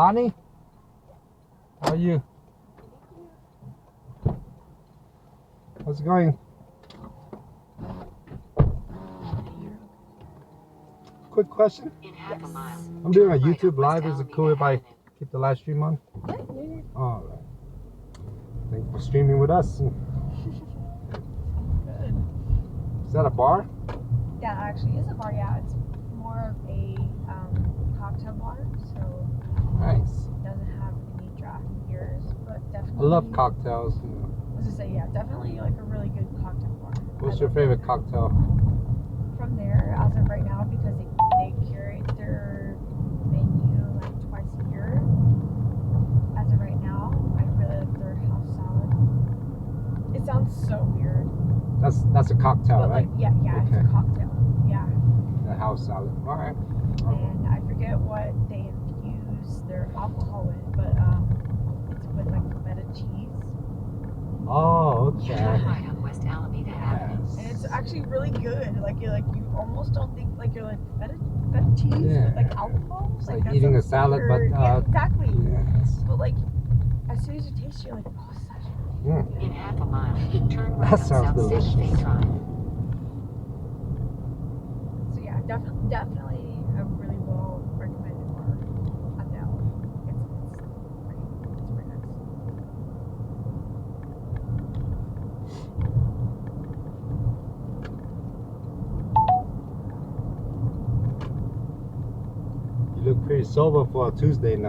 Bonnie, how are you? How's it going? Quick question. Yes. I'm doing a YouTube live. Is it cool if I keep the live stream on? Yeah. All right. Thank you for streaming with us. Good. Is that a bar? Yeah, actually, it's a bar. Yeah, it's more of a cocktail bar, so Nice. it doesn't have any draft beers, but I definitely. love cocktails. I was gonna say, yeah, definitely like a really good cocktail bar. What's your favorite cocktail? From there, as of right now, because they curate their menu like twice a year. As of right now, I really like their house salad. It sounds so weird. That's a cocktail, But right? like, yeah, it's Okay. a cocktail. Yeah. The house salad. All right. And I forget what they infuse their alcohol with, but it's with like feta cheese. Oh, okay. Yeah. West Alameda Yes. And it's actually really good. Like you almost don't think like you're like feta cheese Yeah. with like alcohol. It's Like like that's eating a so salad, but weird. Yeah, exactly. yes. But like as soon as you taste it, you're like, oh, this is actually Mm. In half a mile, turn right That on sounds South Santa delicious. Fe Drive. so yeah, definitely a really well recommended bar. Adele. It's pretty nice. You look pretty sober for a Tuesday night.